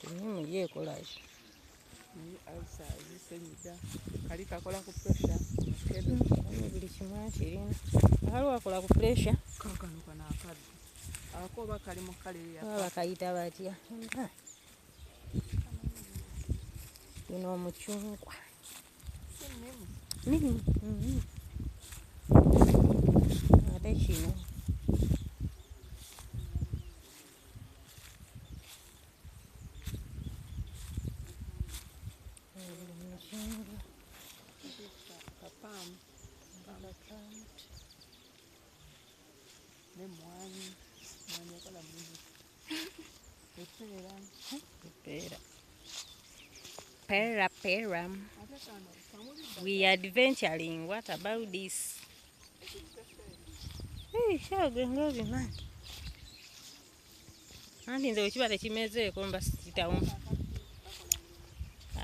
Enimu ye ekolayo. Naye alisa zisenyiga kali kakola ku pressure kedo Buli kimu akirina. Waliwo akola ku pressure. kakano kana akadde akoba kali mu kale ya Bakayita batya? Guno omucungwa. Nimu. Ate kino. kapamu nemwanyi mwanyi akola mungi Pera. Pera. ate kano kamuli We are adventuring. What about this? Hey, shagwe ngozi man. Anti nze okiba tekimezeeko mba sikitamu.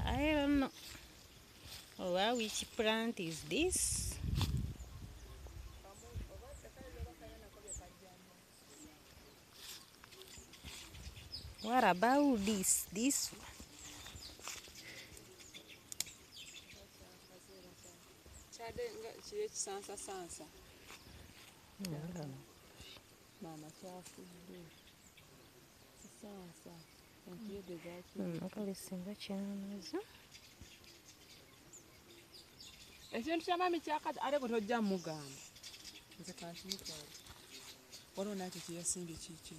I don't know. Oh, wow, which plant is this? What about this? This one? chade nga kire kisansa sansa mama kyafudde kisansa entiyede zaki Akali singa kyamaze. ekintu kya mami kyakati ate gwe tojja mugamba nze kansimutwala waliwo nakyo kyeyasimbye kiki